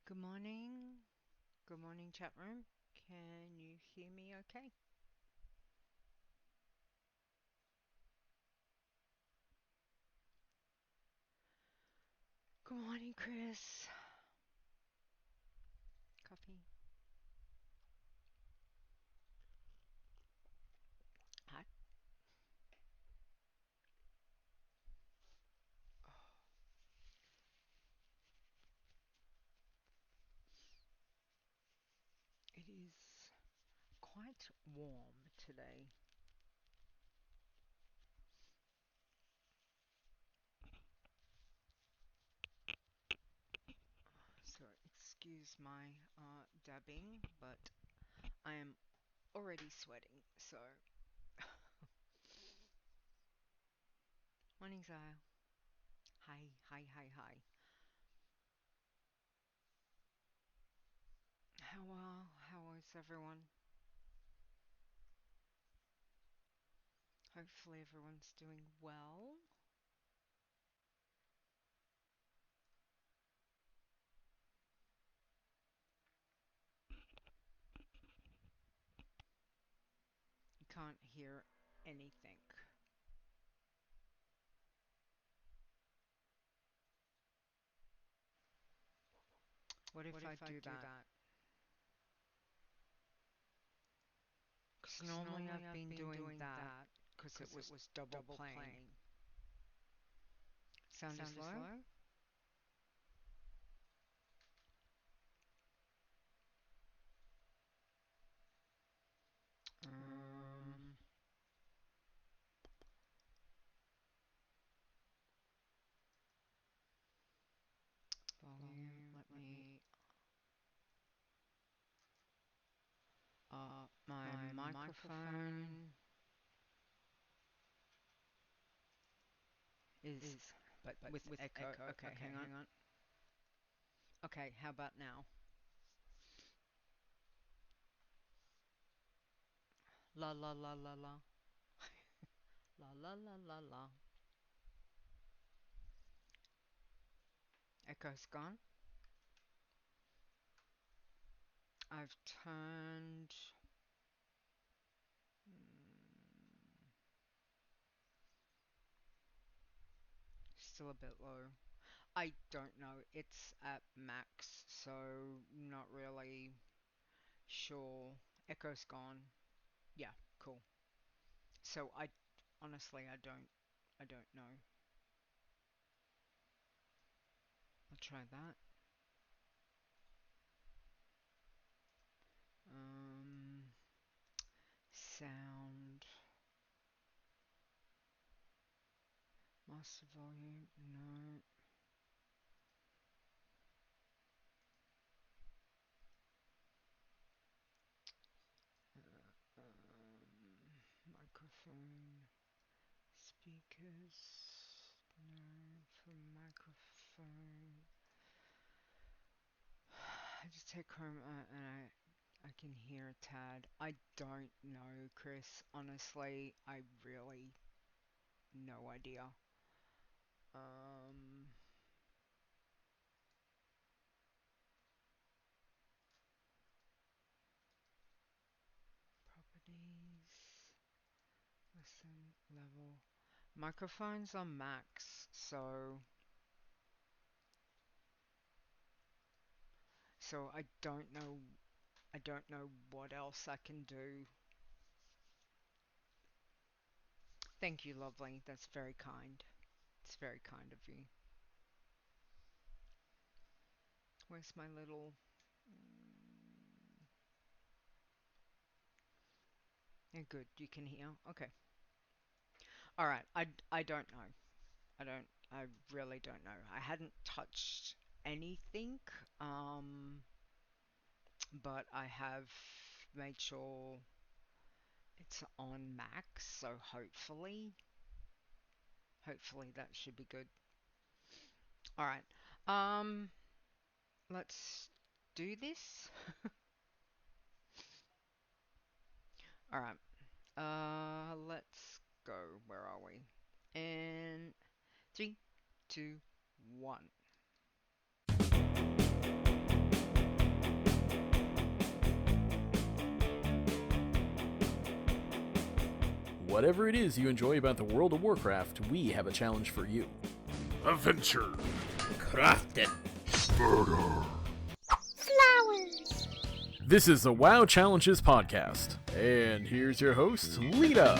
Good morning. Good morning, chat room. Can you hear me okay? Good morning, Chris. Coffee. Hot. Oh, it is quite warm today. So excuse my dabbing, but I am already sweating, so... Morning, Zyle. Hi, hi, hi, hi. How is everyone? Hopefully everyone's doing well. You can't hear anything. What if I do that? Because normally I've been doing that because it was double playing. Sound is low? Um, volume, let me... my microphone is... But with echo. Okay, hang on. Okay, how about now? La la la la la. La la la la la. Echo's gone. I've turned... Still a bit low. I don't know. It's at max, so not really sure. Echo's gone. Yeah, cool. So honestly I don't know. I'll try that. Um Sound, master volume, no. Microphone, speakers, no. For microphone, I just take Chroma and I can hear a tad. I don't know, Chris. Honestly, I really no idea. Um, Properties, listen, level. Microphones are max, so I don't know. I don't know what else I can do. Thank you, lovely. That's very kind. It's very kind of you. Where's my little... Yeah, good. You can hear. Okay. All right. I don't know. I really don't know. I hadn't touched anything, but I have made sure it's on max, so hopefully that should be good. All right. Let's do this. All right. Let's go. Where are we? And 3, 2, 1. Whatever it is you enjoy about the World of Warcraft, we have a challenge for you. Adventure. Crafted. Murder. Flowers. This is the WoW Challenges podcast, and here's your host, Leeta.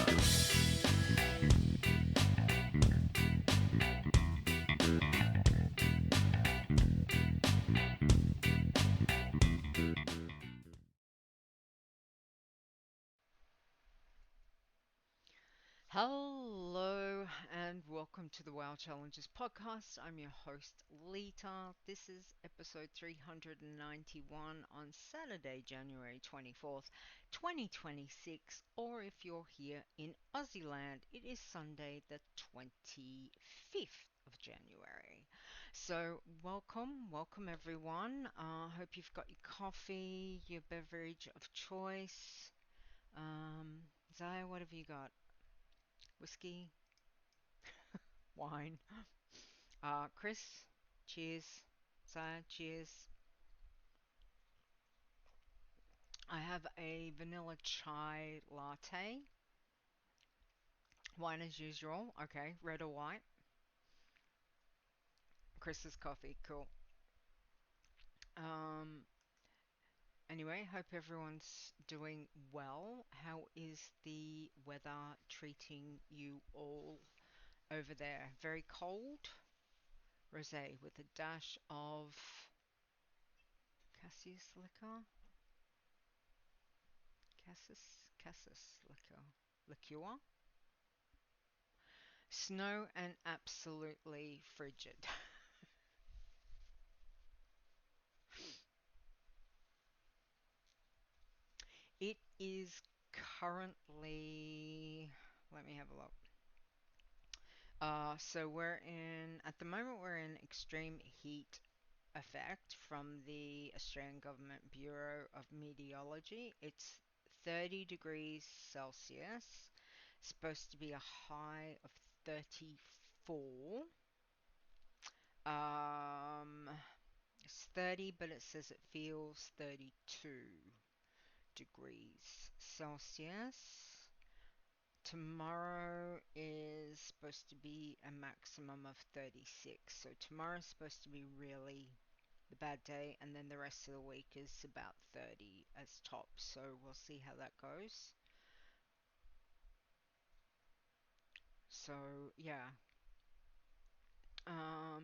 Hello and welcome to the WoW Challenges podcast. I'm your host Leeta. This is episode 391 on Saturday, January 24th, 2026, or if you're here in Aussie land, it is Sunday the 25th of January. So welcome everyone. Hope you've got your coffee, your beverage of choice. Zaya, what have you got? Whiskey, wine. Chris, cheers. Zaya, cheers. I have a vanilla chai latte. Wine as usual. Okay, red or white. Chris's coffee, cool. Um, anyway, hope everyone's doing well. How is the weather treating you all over there? Very cold? Rosé with a dash of Cassius liquor? Cassis liqueur. Snow and absolutely frigid. It is currently. Let me have a look. So at the moment, we're in extreme heat effect from the Australian Government Bureau of Meteorology. It's 30 degrees Celsius, supposed to be a high of 34. Um, it's 30, but it says it feels 32 degrees Celsius. Tomorrow is supposed to be a maximum of 36. So tomorrow's supposed to be really the bad day, and then the rest of the week is about 30 as top. So we'll see how that goes. So yeah.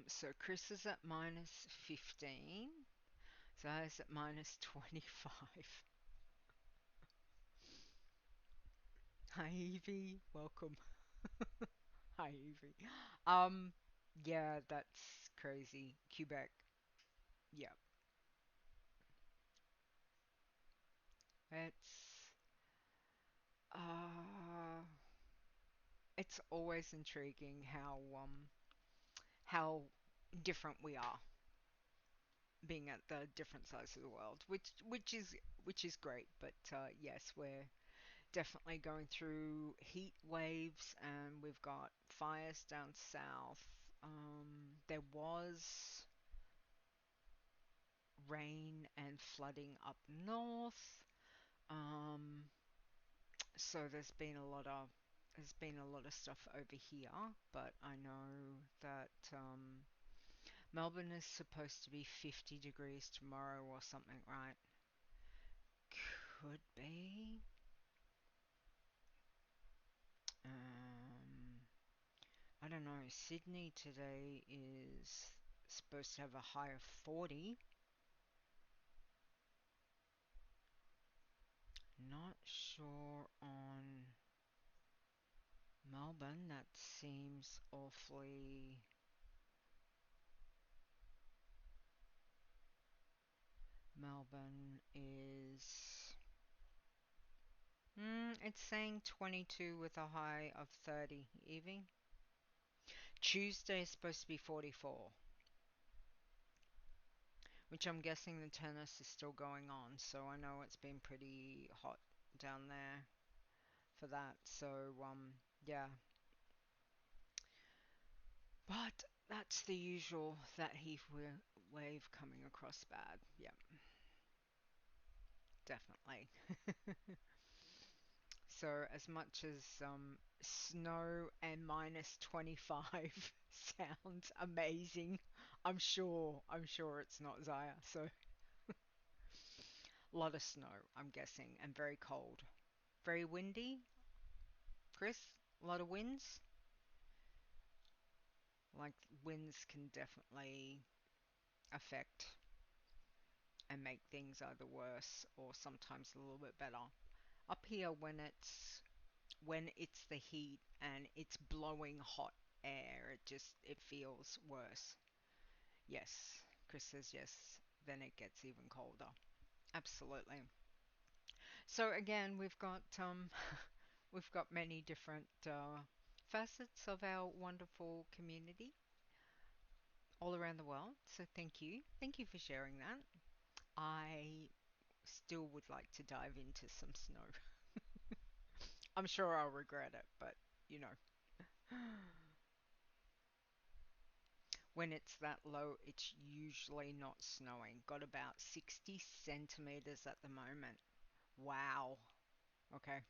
So Chris is at minus 15. Zaya's at minus 25. Hi Evie, welcome. Hi Evie. Um, yeah, that's crazy. Quebec. Yeah. It's uh it's always intriguing how different we are being at the different sides of the world, which is great, but yes, we're definitely going through heat waves and we've got fires down south. There was rain and flooding up north. Um, so there's been a lot of stuff over here, but I know that Melbourne is supposed to be 50 degrees tomorrow or something, right? Could be. Um, I don't know. Sydney today is supposed to have a high of 40. Not sure on Melbourne. That seems awfully. Melbourne is. It's saying 22 with a high of 30. Evie? Tuesday is supposed to be 44. Which I'm guessing the tennis is still going on, so I know it's been pretty hot down there for that. So, yeah. But that's the usual, that heat wave coming across bad. Yep, definitely. So as much as snow and minus 25 sounds amazing, I'm sure it's not Zaya. So a lot of snow, I'm guessing, and very cold. Very windy, Chris? A lot of winds? Like winds can definitely affect and make things either worse or sometimes a little bit better. Up here when it's the heat and it's blowing hot air, it feels worse. Yes, Chris says yes, then it gets even colder. Absolutely. So again, we've got many different facets of our wonderful community all around the world. So thank you. Thank you for sharing that. I still would like to dive into some snow. I'm sure I'll regret it, but you know, when it's that low, it's usually not snowing. Got about 60 centimeters at the moment. Wow. Okay.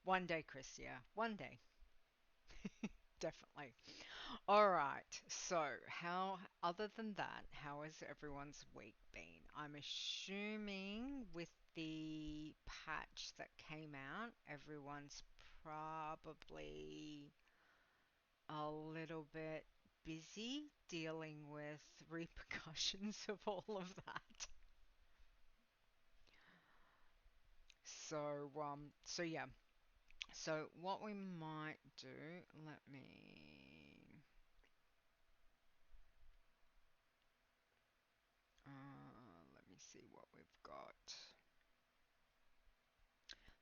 One day, Chris, yeah. One day. Definitely. All right. So, other than that, how has everyone's week been? I'm assuming with the patch that came out, everyone's probably a little bit busy dealing with repercussions of all of that. So yeah. So what we might do, let me see what we've got.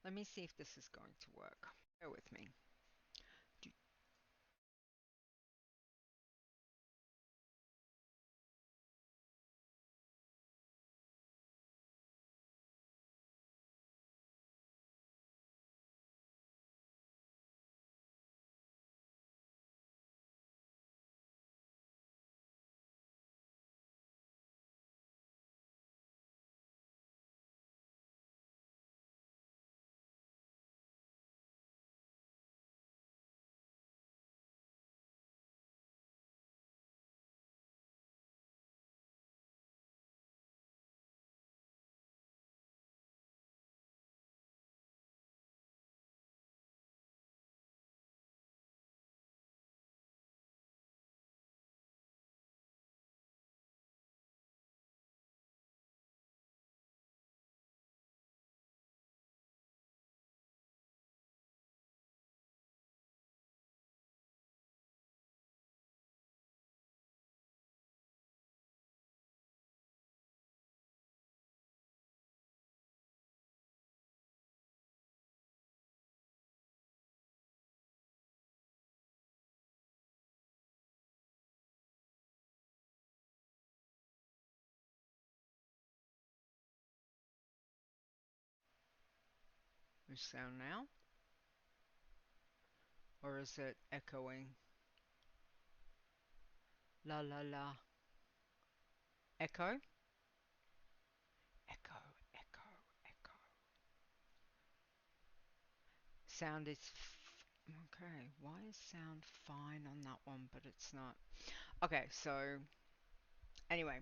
Let me see if this is going to work. Bear with me. Is sound now? Or is it echoing? La la la. Echo? Echo, echo, echo. Sound is okay. Why is sound fine on that one, but it's not? Okay, so anyway,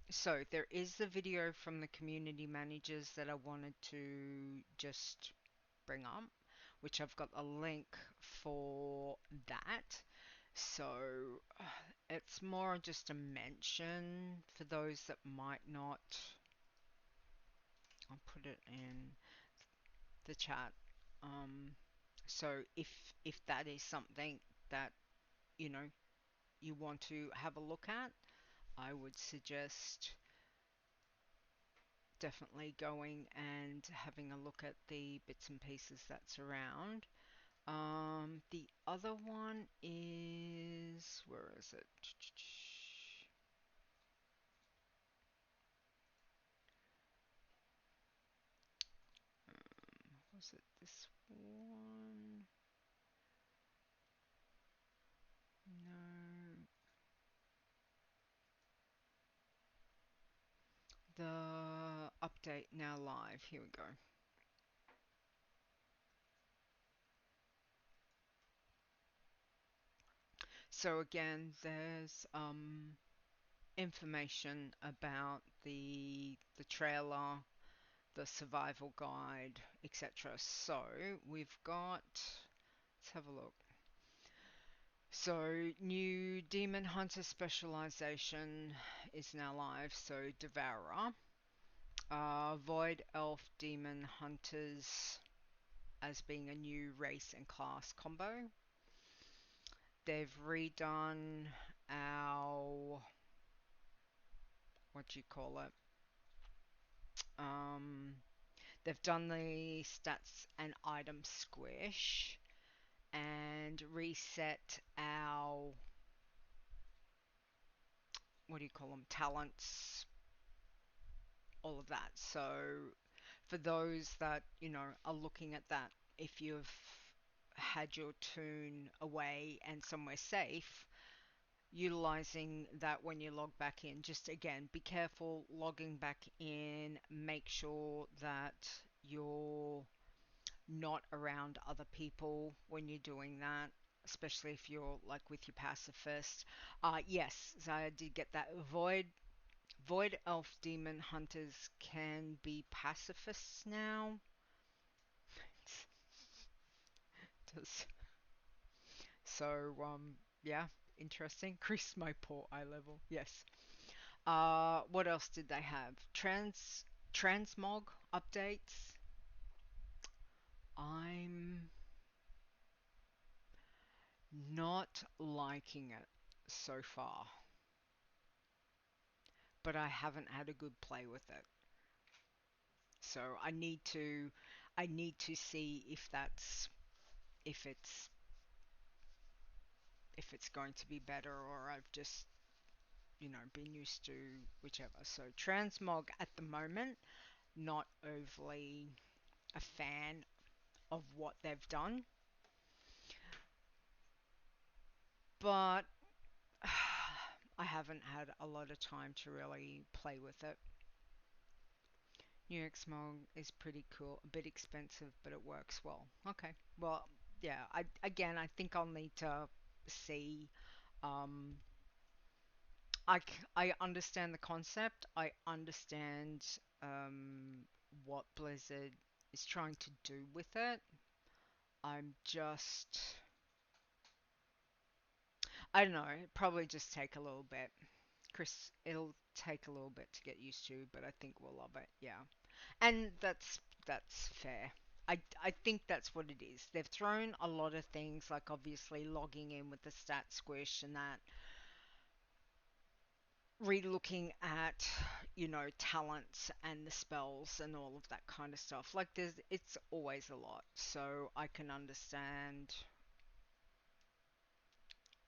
so there is the video from the community managers that I wanted to just bring up, which I've got a link for that. So it's more just a mention for those that might not. I'll put it in the chat. Um, so if that is something that you know you want to have a look at, I would suggest definitely going and having a look at the bits and pieces that's around. The other one is, where is it? Was it this one? No. The update now live. Here we go. So again, there's information about the trailer, the survival guide, etc. So we've got, let's have a look. So new demon hunter specialization is now live. So Devourer, Void Elf Demon Hunters as being a new race and class combo. They've redone our, what do you call it? Um, they've done the stats and item squish and reset our, what do you call them? Talents, all of that. So for those that, are looking at that, if you've had your tune away and somewhere safe, utilizing that when you log back in. Just again, be careful logging back in. Make sure that you're not around other people when you're doing that, especially if you're like with your pacifist. Yes, so I did get that. Void elf demon hunters can be pacifists now. Does so yeah, interesting. Increase my poor eye level. Yes. What else did they have? Transmog updates. I'm not liking it so far, but I haven't had a good play with it. So I need to see if it's if it's going to be better, or I've just, been used to whichever. So transmog at the moment, not overly a fan of what they've done, but I haven't had a lot of time to really play with it. New York Smog is pretty cool, a bit expensive, but it works well. Okay, well, yeah. I think I'll need to see. Um, I understand the concept. I understand what Blizzard is trying to do with it. I'm just, I don't know. It'd probably just take a little bit. Chris, it'll take a little bit to get used to, but I think we'll love it. Yeah. And that's fair. I think that's what it is. They've thrown a lot of things, like obviously logging in with the stat squish and that, re-looking at, talents and the spells and all of that kind of stuff. Like it's always a lot. So I can understand.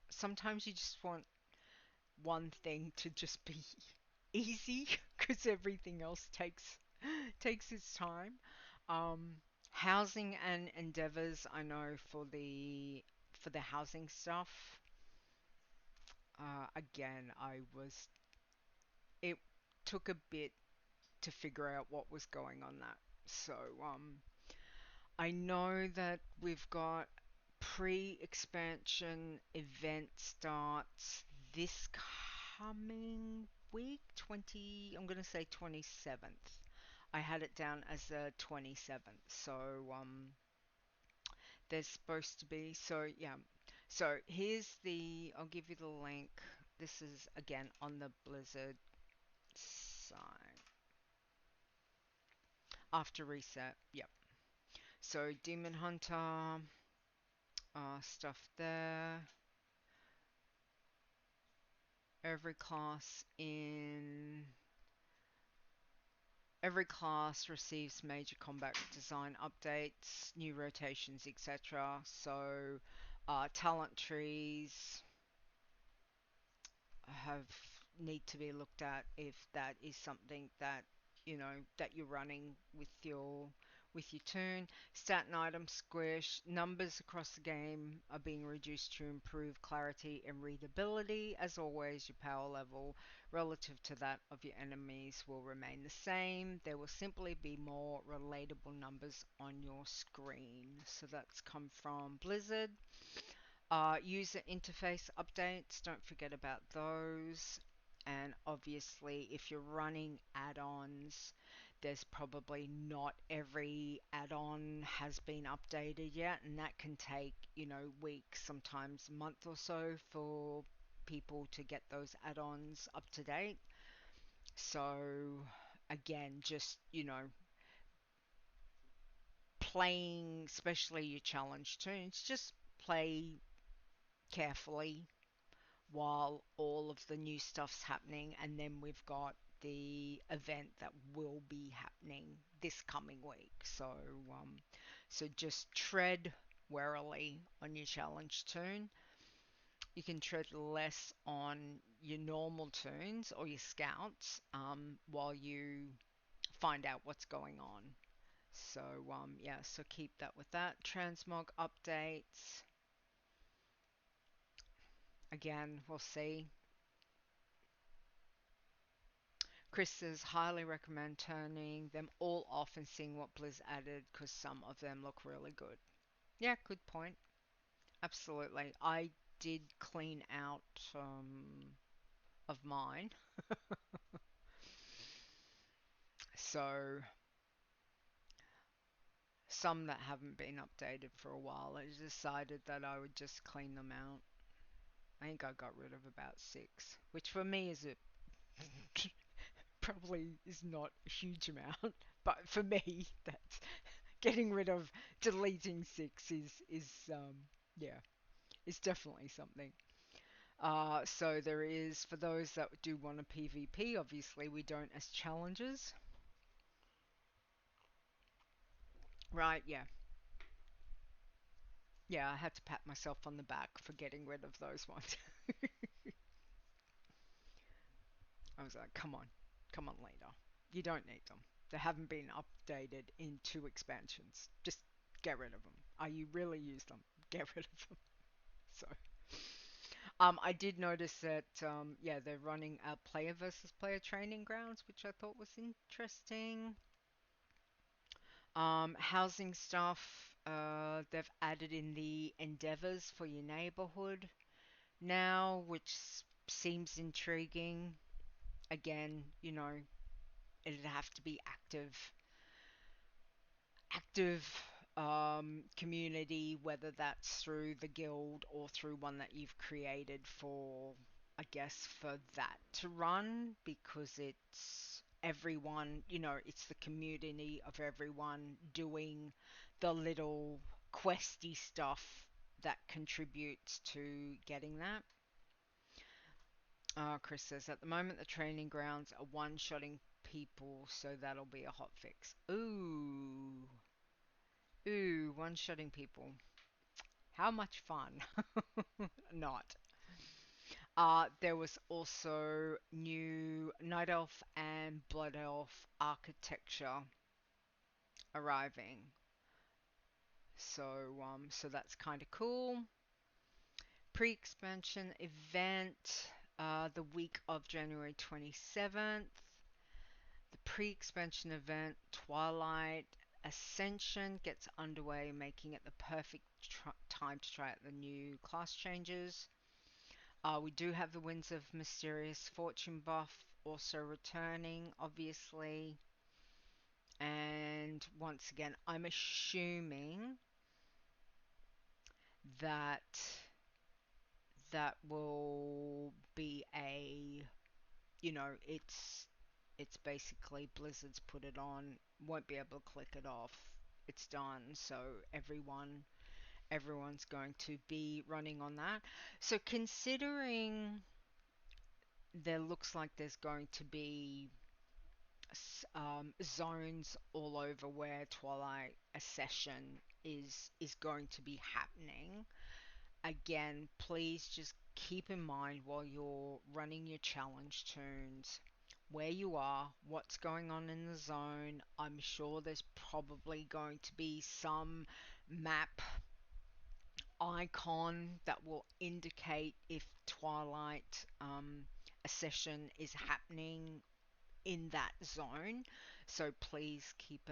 Sometimes you just want one thing to just be easy because everything else takes its time. Um, Housing and endeavors, I know for the housing stuff. Again, it took a bit to figure out what was going on that. So I know that we've got pre-expansion event starts this coming week, I'm going to say 27th. I had it down as the 27th. So there's supposed to be, so yeah. So I'll give you the link. This is again on the Blizzard side. After reset, yep. So Demon Hunter, stuff there. Every class in every class receives major combat design updates, new rotations, etc. So talent trees have need to be looked at if that is something that, that you're running with your tune. Stat and item squish numbers across the game are being reduced to improve clarity and readability. As always, your power level relative to that of your enemies will remain the same. There will simply be more relatable numbers on your screen. So that's come from Blizzard. User interface updates, don't forget about those. And obviously, if you're running add-ons, there's probably not every add-on has been updated yet, and that can take, weeks, sometimes a month or so for people to get those add-ons up to date. So, again, just, playing, especially your challenge tunes, just play carefully while all of the new stuff's happening, and then we've got the event that will be happening this coming week. So just tread warily on your challenge tune. You can tread less on your normal tunes or your scouts while you find out what's going on. So keep that with that. Transmog updates. Again, we'll see. Chris says, highly recommend turning them all off and seeing what Blizz added because some of them look really good. Yeah, good point. Absolutely. I did clean out of mine. So, some that haven't been updated for a while, I decided that I would just clean them out. I think I got rid of about 6, which for me is probably is not a huge amount, but for me, that's getting rid of deleting 6 yeah, is definitely something. So there is, for those that do want a PvP, obviously we don't as challengers. Right, yeah. Yeah, I had to pat myself on the back for getting rid of those ones. I was like, come on, Leeta. You don't need them. They haven't been updated in 2 expansions. Just get rid of them. Are you really use them? Get rid of them. So, I did notice that, yeah, they're running a player versus player training grounds, which I thought was interesting. Housing stuff, they've added in the endeavors for your neighborhood now, which seems intriguing. Again, it'd have to be active community, whether that's through the guild or through one that you've created for, I guess, for that to run, because it's everyone, it's the community of everyone doing the little questy stuff that contributes to getting that. Chris says, at the moment the training grounds are one-shotting people, so that'll be a hot fix. Ooh, one-shotting people. How much fun? Not. There was also new Night Elf and Blood Elf architecture arriving. So that's kind of cool. Pre-expansion event, the week of January 27th. The pre-expansion event, Twilight Ascension, gets underway, making it the perfect time to try out the new class changes. We do have the Winds of Mysterious Fortune buff also returning, obviously. And once again, I'm assuming that that will be it's basically Blizzard's put it on, won't be able to click it off. It's done, so everyone's going to be running on that. So considering there looks like there's going to be zones all over where Twilight Accession is going to be happening. Again, please just keep in mind while you're running your challenge tunes where you are, what's going on in the zone. I'm sure there's probably going to be some map icon that will indicate if Twilight Accession is happening in that zone. So please keep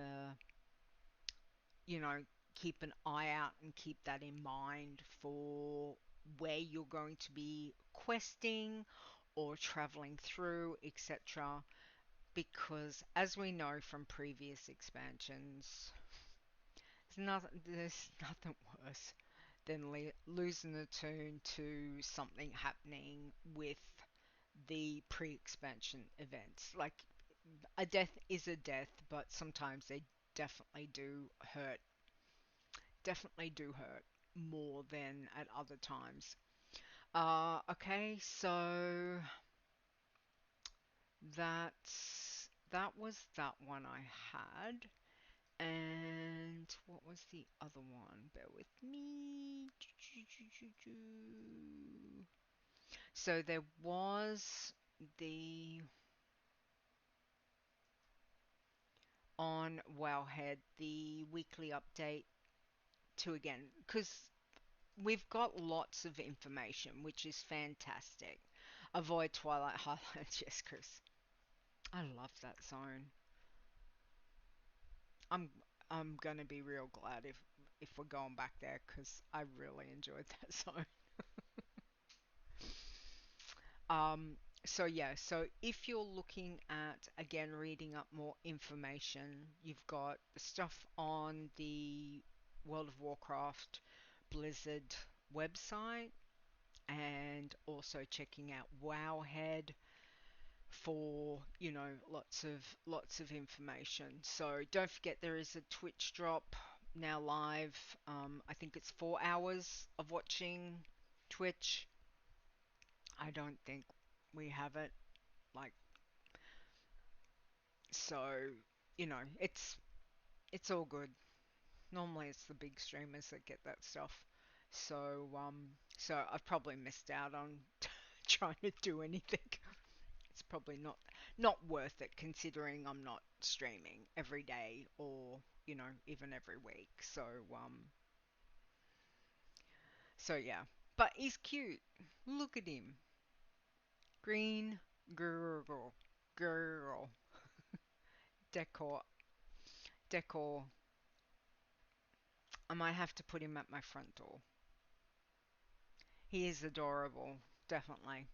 you know, keep an eye out and keep that in mind for where you're going to be questing or traveling through, etc. Because as we know from previous expansions, there's nothing worse than losing a tune to something happening with the pre-expansion events. Like, a death is a death, but sometimes they definitely do hurt. Definitely do hurt more than at other times. Okay, so that was that one I had. And what was the other one? Bear with me. So there was the on Wowhead, the weekly update to again, because we've got lots of information, which is fantastic. Avoid Twilight Highlands, yes, Chris. I love that zone. I'm I'm gonna be real glad if we're going back there because I really enjoyed that zone. Um, so yeah, so if you're looking at again reading up more information, you've got the stuff on the World of Warcraft Blizzard website and also checking out Wowhead for, lots of information. So don't forget there is a Twitch drop now live. I think it's 4 hours of watching Twitch. I don't think we have it like so. It's all good. Normally it's the big streamers that get that stuff. So I've probably missed out on trying to do anything. It's probably not worth it considering I'm not streaming every day or, even every week. So yeah. But he's cute. Look at him. Green girl. Girl. Decor. Decor. I might have to put him at my front door. He is adorable. Definitely.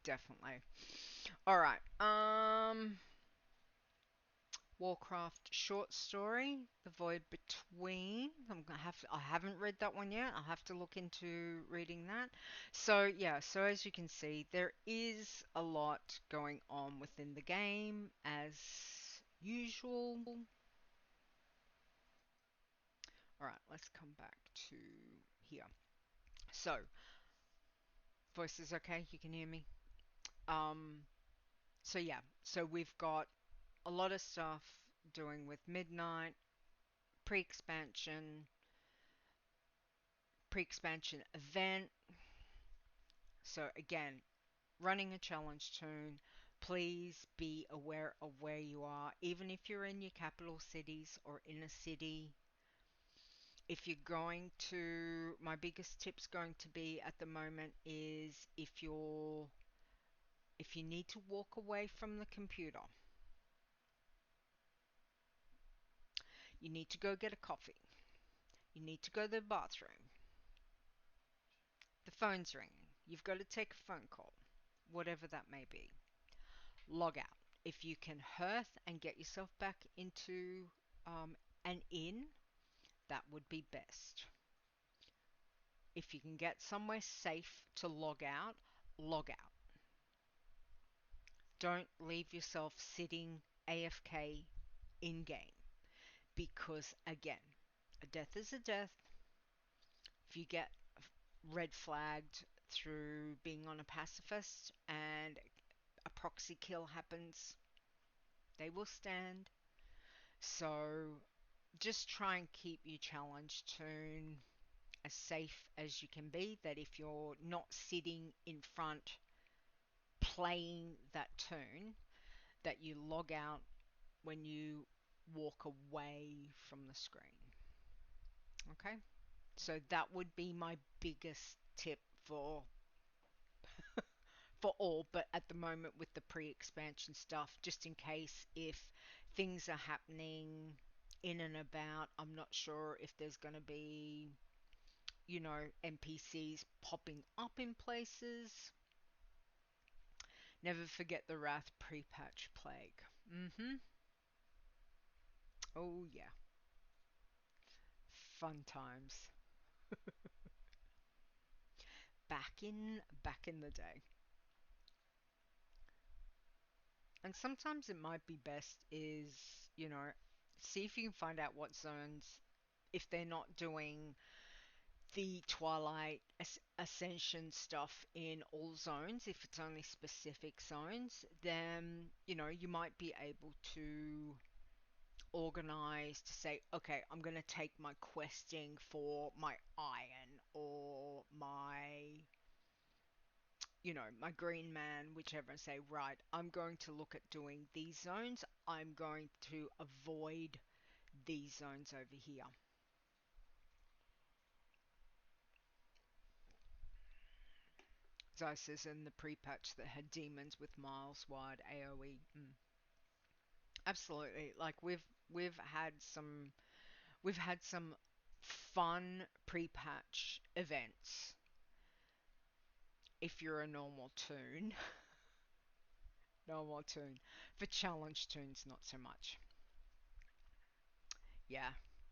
Definitely. Alright. Warcraft short story, The Void Between. I haven't read that one yet. I'll have to look into reading that. So yeah, so as you can see, there is a lot going on within the game as usual. Alright, let's come back to here. So, voice is okay, you can hear me. Um so yeah, so we've got a lot of stuff doing with Midnight, pre-expansion, pre-expansion event. So again, running a challenge tune, please be aware of where you are, even if you're in your capital cities or in a city. If you're going to, my biggest tip's going to be at the moment is if you need to walk away from the computer, you need to go get a coffee, you need to go to the bathroom, the phone's ringing, you've got to take a phone call, whatever that may be. Log out. If you can hearth and get yourself back into an inn, that would be best. If you can get somewhere safe to log out, log out. Don't leave yourself sitting AFK in game because, again, a death is a death. If you get red flagged through being on a pacifist and a proxy kill happens, they will stand. So just try and keep your challenge tune as safe as you can be. That if you're not sitting in front playing that tune, that you log out when you walk away from the screen. Okay? So that would be my biggest tip for all, but at the moment with the pre-expansion stuff, just in case if things are happening in and about. I'm not sure if there's going to be, NPCs popping up in places. Never forget the Wrath pre-patch plague. Oh yeah, fun times. Back in the day. And sometimes it might be best is, see if you can find out what zones, if they're not doing the Twilight Ascension stuff in all zones, if it's only specific zones, then, you might be able to organize to say, okay, I'm going to take my questing for my iron or my green man, whichever, and say, right, I'm going to look at doing these zones. I'm going to avoid these zones over here. Zeiss is in the pre-patch that had demons with miles wide AoE. Absolutely. Like we've had some fun pre-patch events if you're a normal toon. Normal toon. For challenge toons, not so much. Yeah.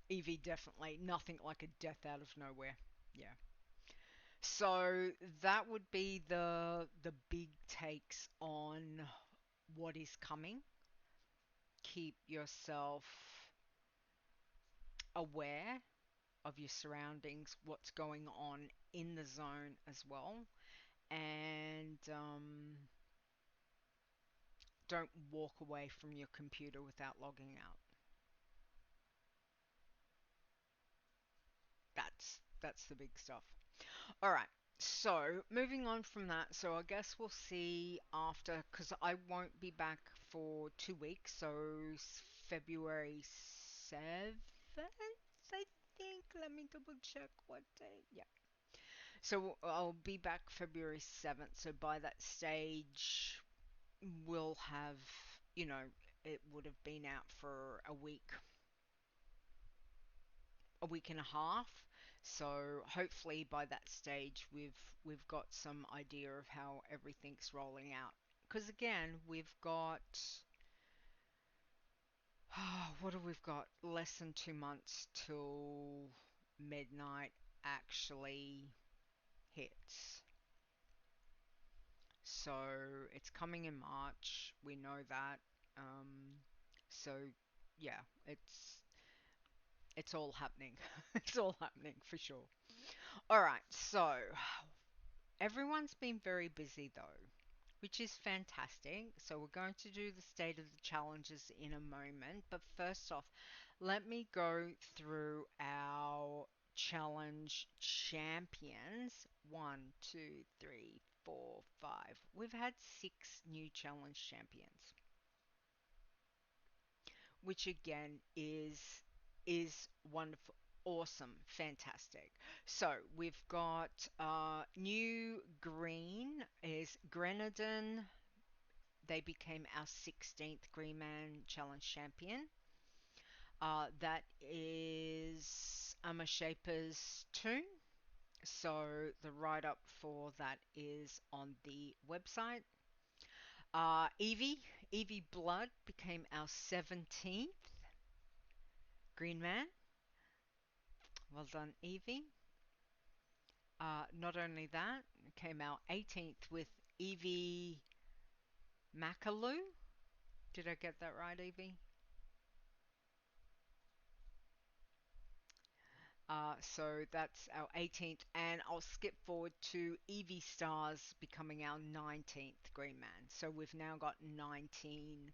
Eevee definitely nothing like a death out of nowhere. Yeah. So that would be the big takes on what is coming. Keep yourself aware of your surroundings, what's going on in the zone as well, and don't walk away from your computer without logging out. That's the big stuff. All right. So, moving on from that, so I guess we'll see after, because I won't be back for 2 weeks, so February 7th, I think. Let me double check what day. Yeah. So I'll be back February 7th, so by that stage, we'll have, it would have been out for a week and a half. So hopefully by that stage we've got some idea of how everything's rolling out. Because again, we've got what have we got? Less than 2 months till midnight actually hits. So it's coming in March. We know that. Um, so yeah, it's all happening. It's all happening for sure. All right, so everyone's been very busy though, which is fantastic. So we're going to do the state of the challenges in a moment. But first off, let me go through our challenge champions. 1, 2, 3, 4, 5. We've had 6 new challenge champions, which again is wonderful, awesome, fantastic. So we've got new green is Greenadin. They became our 16th Green Man Challenge champion. That is Shaper's Toon. So the write up for that is on the website. Eviblood became our 17th Green Man. Well done, Evie. Not only that, it came out 18th with Evimakalu. Did I get that right, Evie? So that's our 18th, and I'll skip forward to Evistars becoming our 19th Green Man. So we've now got 19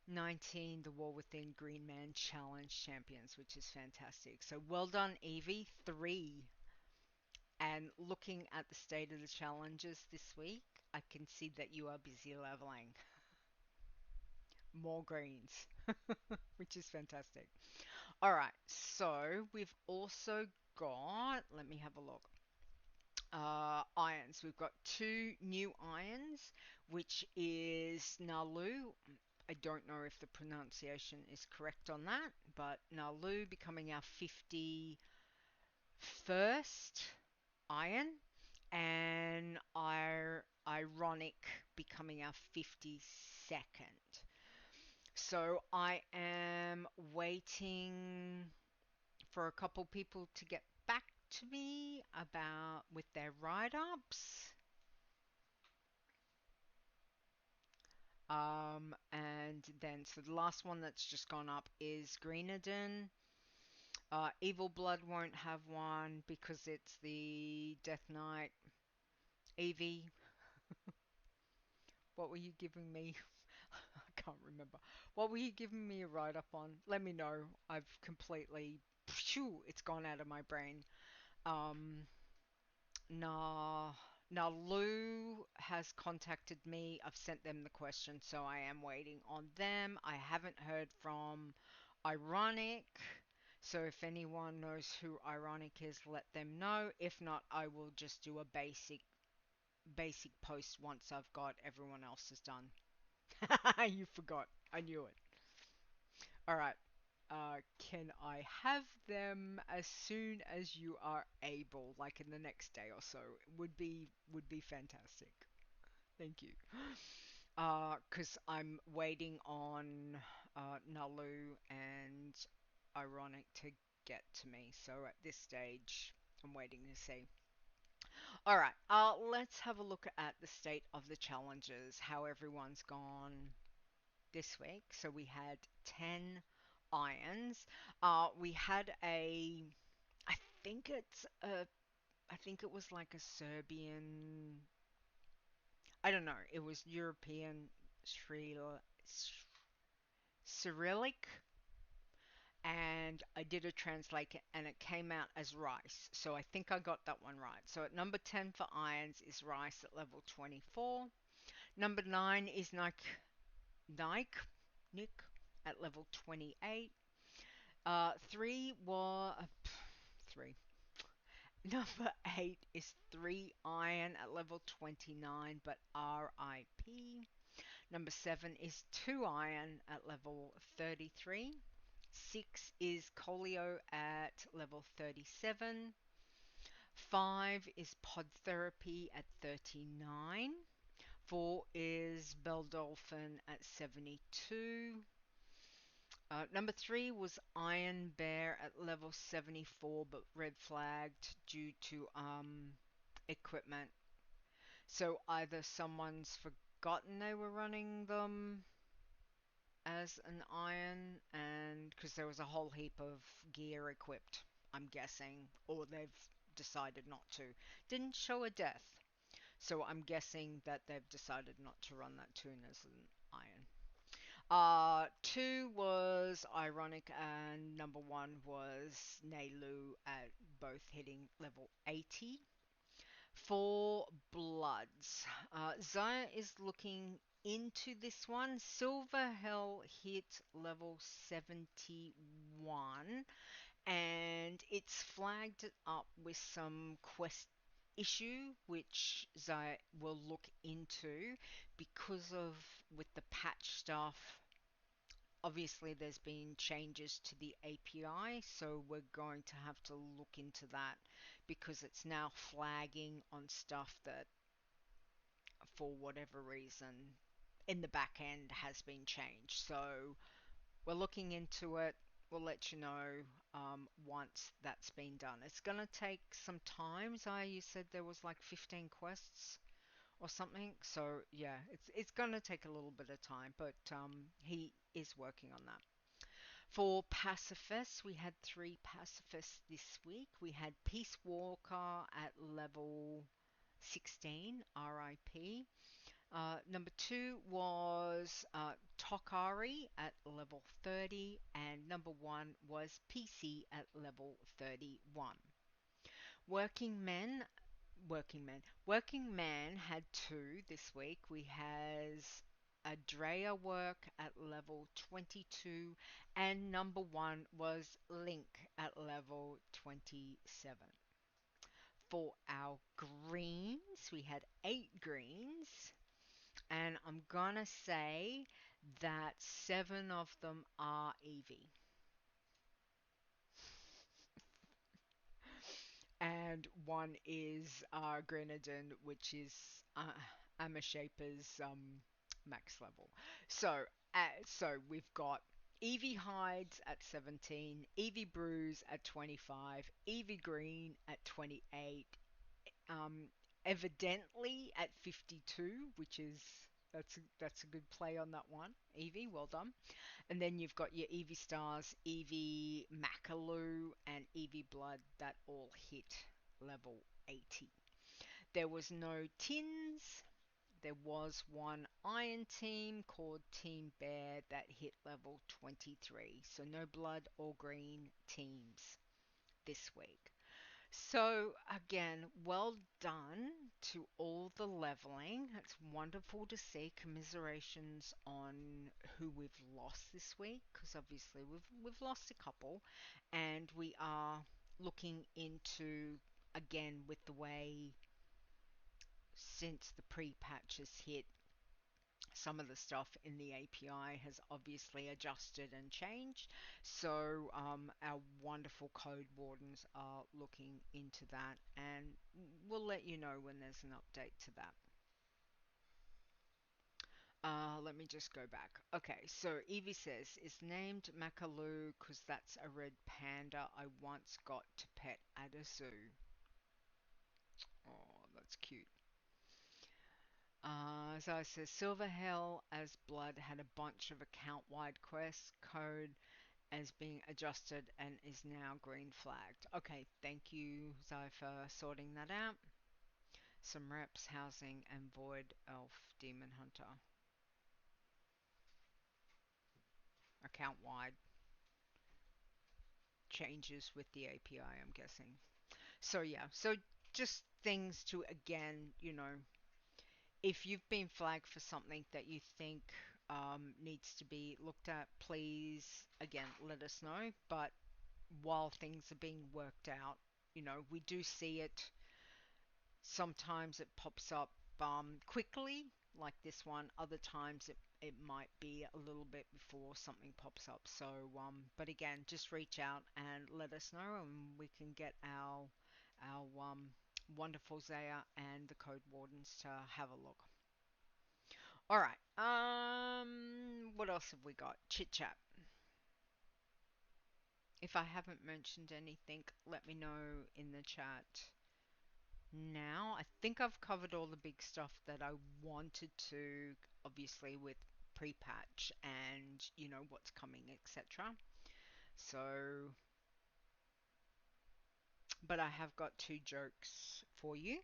the War Within Green Man Challenge champions, which is fantastic. So well done, Evie. 3. And looking at the state of the challenges this week, I can see that you are busy leveling more greens, which is fantastic. All right, so we've also got, let me have a look. Irons. We've got 2 new irons, which is Nalu. I don't know if the pronunciation is correct on that, but Nalu becoming our 51st iron, and our Ironic becoming our 52nd. So I am waiting for a couple people to get back to me about with their write-ups. And then, so the last one that's just gone up is Greenadin. Eviblood won't have one because it's the Death Knight. Evie, what were you giving me? I can't remember. What were you giving me a write up on? Let me know. I've completely. Phew, it's gone out of my brain. Um, nah. Now, Lou has contacted me. I've sent them the question, so I am waiting on them. I haven't heard from Ironic. So if anyone knows who Ironic is, let them know. If not, I will just do a basic post once I've got everyone else's done. You forgot. I knew it. Alright. Can I have them as soon as you are able, like in the next day or so? Would be fantastic. Thank you. 'Cause I'm waiting on Nalu and Ironic to get to me. So at this stage, I'm waiting to see. Alright, let's have a look at the state of the challenges, how everyone's gone this week. So we had 10 irons. We had I think it's a, I think it was like a Serbian, I don't know, it was European Cyrillic, and I did a translate and it came out as rice. So I think I got that one right. So at number 10 for irons is rice at level 24. Number 9 is Nick at level 28. 3 was 3. Number 8 is 3 iron at level 29, but RIP. Number 7 is 2 iron at level 33. 6 is Colio at level 37. 5 is Pod Therapy at 39. 4 is Beldolphin at 72. Number 3 was Iron Bear at level 74, but red flagged due to equipment. So either someone's forgotten they were running them as an iron, and because there was a whole heap of gear equipped, I'm guessing, or they've decided not to. Didn't show a death, so I'm guessing that they've decided not to run that tune as an iron. 2 was Ironic, and number 1 was Nalu at both hitting level 80. For Bloods, Zaya is looking into this one. Silver Hell hit level 71, and it's flagged up with some quest issue, which Zaya will look into because of with the patch stuff. Obviously, there's been changes to the API, so we're going to have to look into that because it's now flagging on stuff that, for whatever reason, in the back end has been changed. So we're looking into it. We'll let you know once that's been done. It's going to take some time. Zaya, you said there was like 15 quests or something. So yeah, it's going to take a little bit of time, but he is working on that. For pacifists, we had 3 pacifists this week. We had Peace Walker at level 16, RIP. Number 2 was Tokari at level 30, and number 1 was PC at level 31. Working men, Working Man had 2 this week. We has Adrea work at level 22, and number 1 was Link at level 27. For our greens, we had 8 greens, and I'm gonna say that 7 of them are Eevee. And one is Greenadin, which is Amashaper's max level. So we've got Eevee Hides at 17, Eevee Brews at 25, Eevee Green at 28, um, evidently at 52, which is that's a good play on that one. Eevee, well done. And then you've got your Evistars, Evimakalu, and Eviblood that all hit level 80. There was no tins. There was one iron team called Team Bear that hit level 23. So no blood or green teams this week. So, again, well done to all the leveling. It's wonderful to see. Commiserations on who we've lost this week, because obviously we've lost a couple, and we are looking into, again, with the way since the pre-patch has hit, some of the stuff in the API has obviously adjusted and changed. So our wonderful code wardens are looking into that, and we'll let you know when there's an update to that. Let me just go back. Okay, so Evie says, it's named Makalu because that's a red panda I once got to pet at a zoo. Oh, that's cute. So it says Silver Hell as Blood had a bunch of account wide quests. Code as being adjusted and is now green flagged. Okay, thank you, Zai, for sorting that out. Some reps, housing, and void elf demon hunter. Account wide changes with the API, I'm guessing. So yeah, so just things to, again, if you've been flagged for something that you think needs to be looked at, please, again, let us know. But while things are being worked out, we do see it. Sometimes it pops up quickly, like this one. Other times it might be a little bit before something pops up. So, but again, just reach out and let us know, and we can get our wonderful Zaya and the code wardens to have a look. All right. What else have we got? Chit chat. If I haven't mentioned anything, let me know in the chat now. I think I've covered all the big stuff that I wanted to, obviously with pre-patch and what's coming, etc. So, but I have got 2 jokes for you.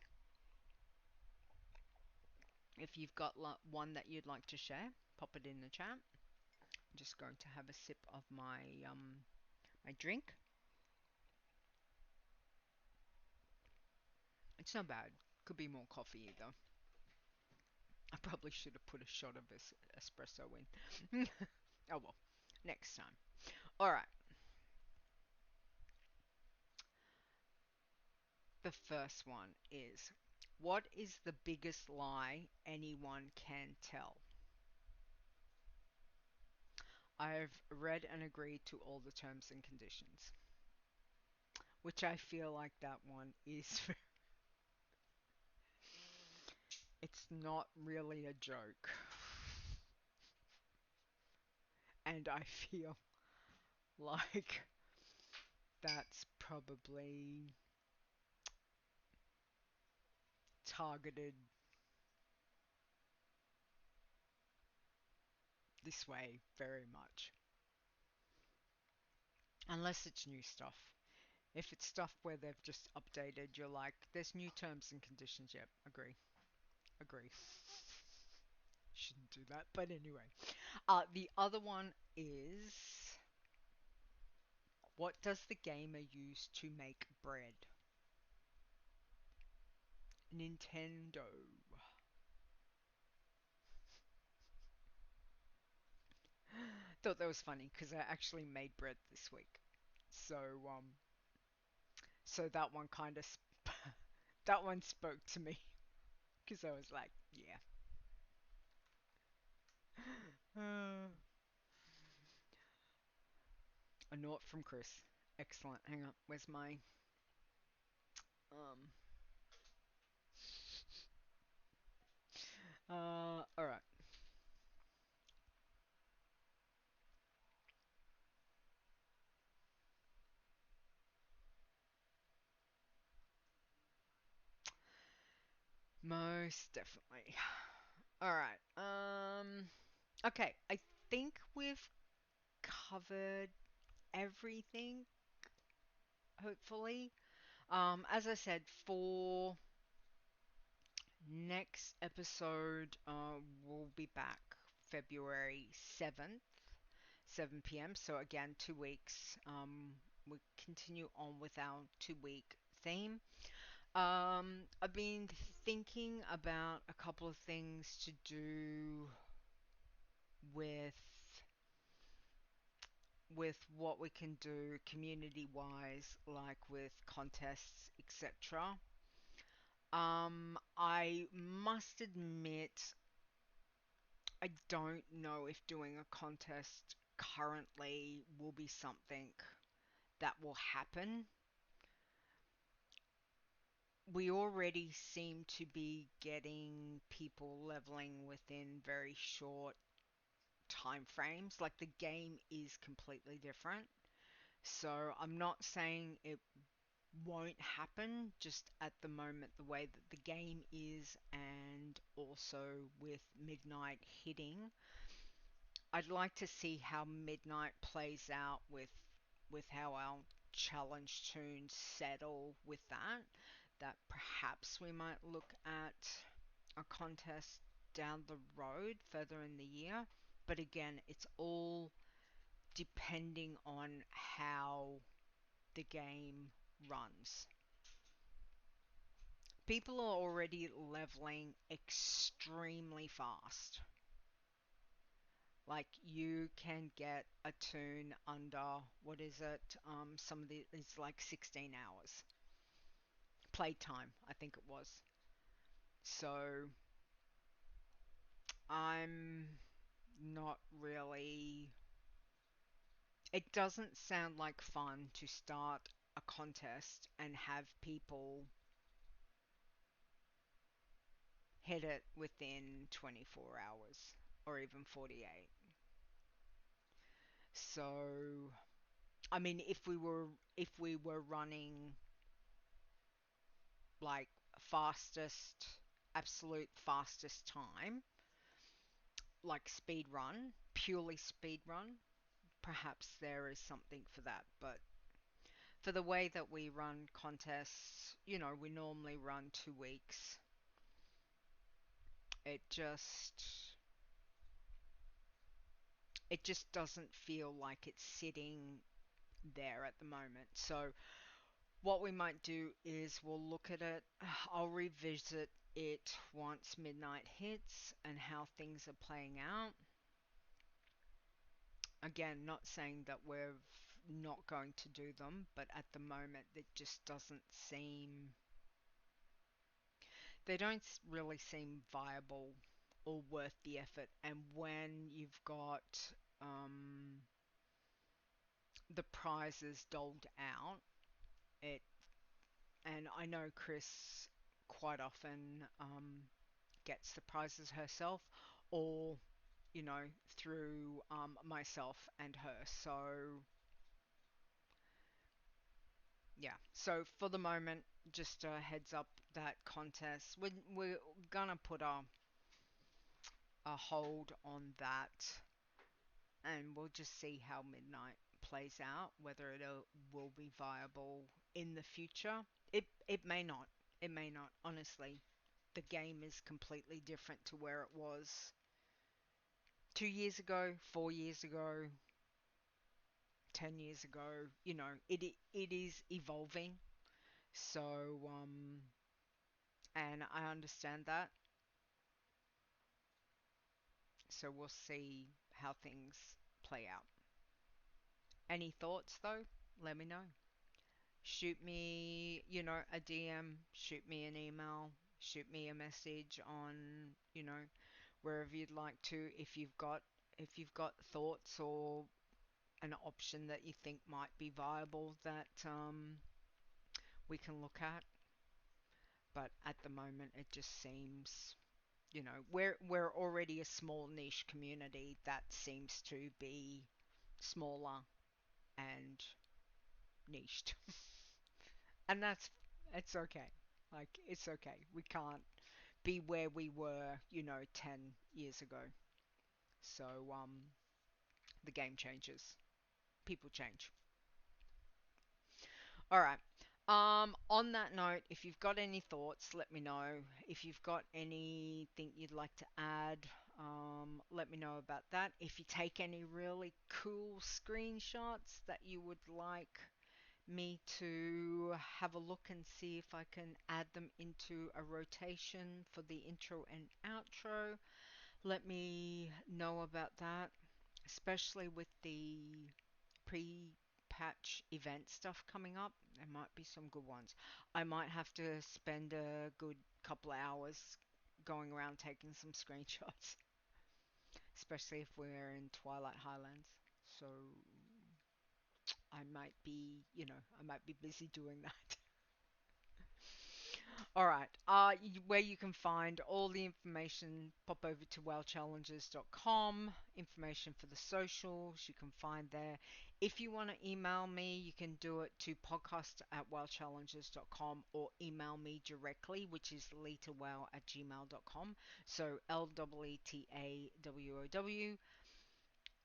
If you've got one that you'd like to share, pop it in the chat. I'm just going to have a sip of my drink. It's not bad. Could be more coffee either. I probably should have put a shot of espresso in. Oh well, next time. Alright, the first one is, what is the biggest lie anyone can tell? I've read and agreed to all the terms and conditions. Which I feel like that one is... it's not really a joke. And I feel like that's probably targeted this way very much. Unless it's new stuff. If it's stuff where they've just updated, you're like, there's new terms and conditions. Yep, agree. Agree. Shouldn't do that, but anyway. The other one is, what does the gamer use to make bread? Nintendo. Thought that was funny because I actually made bread this week. So that one kind of that one spoke to me because I was like, yeah. A note from Chris. Excellent. Hang on. Where's my um alright. Most definitely. Alright. Okay, I think we've covered everything, hopefully. As I said, for next episode, we'll be back February 7th, 7 p.m. So again, 2 weeks. We continue on with our 2 week theme. I've been thinking about a couple of things to do with what we can do community wise, like with contests, etc. I must admit, I don't know if doing a contest currently will be something that will happen. We already seem to be getting people leveling within very short time frames. Like the game is completely different. So I'm not saying it won't happen, just at the moment the way that the game is, and also with midnight hitting, I'd like to see how midnight plays out with how our challenge tunes settle with that. That perhaps we might look at a contest down the road further in the year. But again, it's all depending on how the game runs. People are already leveling extremely fast. Like you can get a tune under, what is it? Some of the it's like 16 hours playtime, I think it was. So I'm not really. It doesn't sound like fun to start a contest and have people hit it within 24 hours or even 48. So, I mean, if we were running like fastest, absolute fastest time, like speed run, purely speed run, perhaps there is something for that. But for the way that we run contests, we normally run 2 weeks. It just it just doesn't feel like it's sitting there at the moment. So what we might do is we'll look at it. I'll revisit it once midnight hits and how things are playing out. Again, not saying that we're not going to do them, but at the moment it just doesn't seem. They don't really seem viable or worth the effort. And when you've got the prizes doled out, it and I know Chris quite often gets the prizes herself, or through myself and her. So yeah. So for the moment, just a heads up that contest. We're gonna put a hold on that, and we'll just see how midnight plays out. Whether it will be viable in the future. It may not. It may not. Honestly, the game is completely different to where it was 2 years ago, 4 years ago, 10 years ago. It is evolving. So and I understand that. So we'll see how things play out. Any thoughts though? Let me know. Shoot me, a DM, shoot me an email, shoot me a message on, wherever you'd like to, if you've got thoughts or an option that you think might be viable that we can look at. But at the moment, it just seems, we're already a small niche community that seems to be smaller and niched. And it's okay. Like, it's okay. We can't be where we were, 10 years ago. So, the game changes. People change. All right. On that note, if you've got any thoughts, let me know. If you've got anything you'd like to add, let me know about that. If you take any really cool screenshots that you would like me to have a look and see if I can add them into a rotation for the intro and outro, let me know about that, especially with the pre-patch event stuff coming up. There might be some good ones. I might have to spend a good couple hours going around taking some screenshots, especially if we're in Twilight Highlands. So I might be busy doing that. All right. Where you can find all the information, pop over to wowchallenges.com. Information for the socials you can find there. If you want to email me, you can do it to podcast@wowchallenges.com or email me directly, which is leetawow@gmail.com. So LEETAWOW.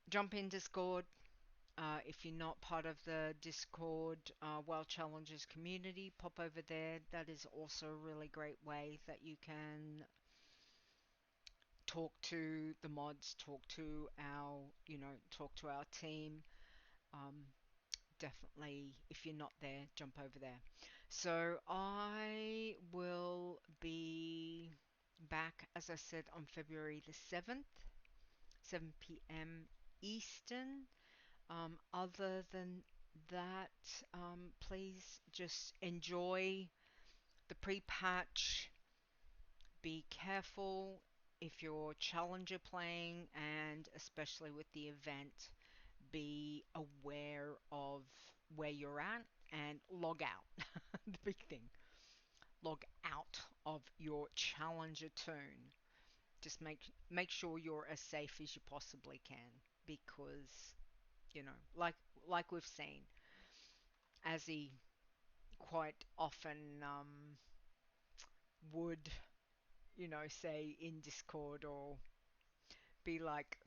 Jump in Discord. If you're not part of the Discord WoW Challenges community, pop over there. That is also a really great way that you can talk to the mods, talk to our team. Um, Definitely, if you're not there, jump over there. So I will be back, as I said, on February the 7th, 7 p.m. Eastern. Other than that, please just enjoy the pre-patch. Be careful if you're challenger playing, and especially with the event, be aware of where you're at and log out. The big thing. Log out of your challenger turn. Just make sure you're as safe as you possibly can, because like we've seen, as he quite often would, say in Discord, or be like,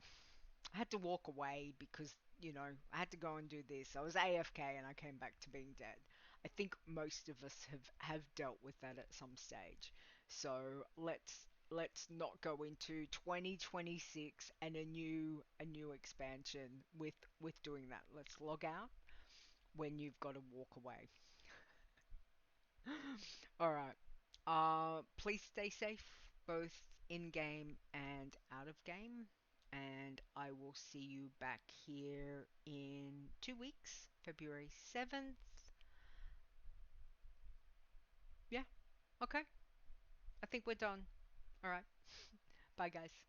I had to walk away because, I had to go and do this. I was AFK and I came back to being dead. I think most of us have dealt with that at some stage. So let's not go into 2026 and a new expansion with doing that. Let's log out when you've got to walk away. All right. Please stay safe, both in game and out of game. And I will see you back here in 2 weeks, February 7th. Yeah, okay. I think we're done. All right. Bye, guys.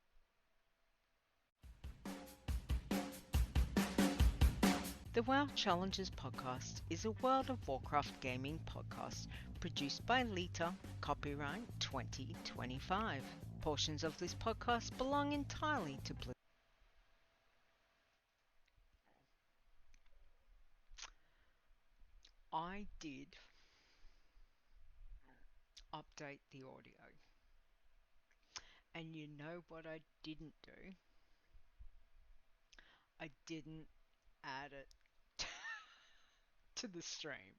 The WoW Challenges podcast is a World of Warcraft gaming podcast produced by Leeta, copyright 2025. Portions of this podcast belong entirely to Blue. I did update the audio. And you know what I didn't do? I didn't add it to the stream.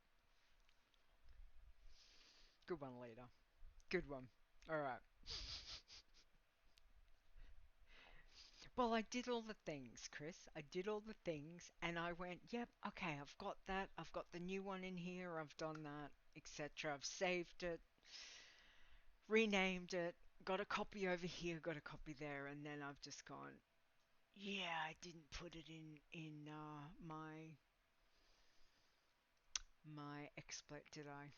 Good one, Leeta. Good one. Alright. Well, I did all the things, Chris. I did all the things, and I went, yep, okay, I've got that. I've got the new one in here. I've done that, etc. I've saved it, renamed it, got a copy over here, got a copy there, and then I've just gone, yeah, I didn't put it in my exploit, did I?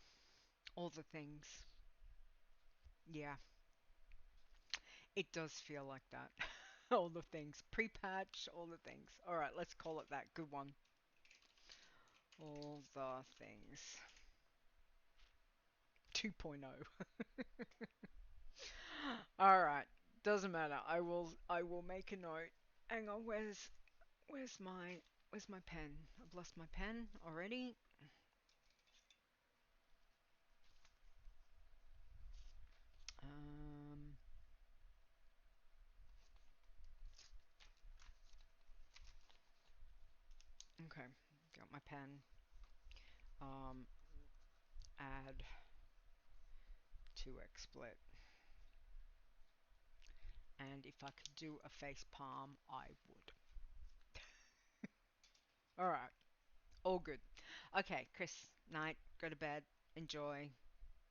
All the things. Yeah, it does feel like that. All the things. Pre-patch, all the things. Alright, let's call it that. Good one. All the things. 2.0. Alright. Doesn't matter. I will make a note. Hang on, where's my pen? I've lost my pen already. Um okay, got my pen. Um add to XSplit. And if I could do a face palm, I would. Alright, all good. Okay, Chris, night, go to bed, enjoy,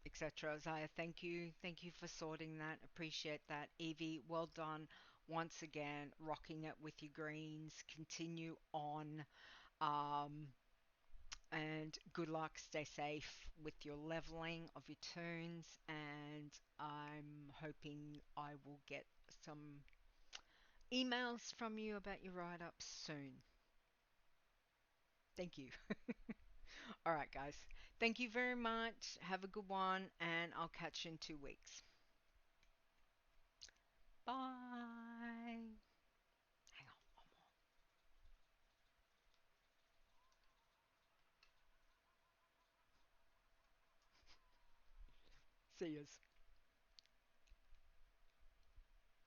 etc. Zaya, thank you. Thank you for sorting that. Appreciate that. Evie, well done once again, rocking it with your greens. Continue on. Um, and good luck. Stay safe with your leveling of your tunes. And I'm hoping I will get some emails from you about your write ups soon. Thank you. Alright, guys. Thank you very much. Have a good one, and I'll catch you in 2 weeks. Bye. Hang on, one more. See yous.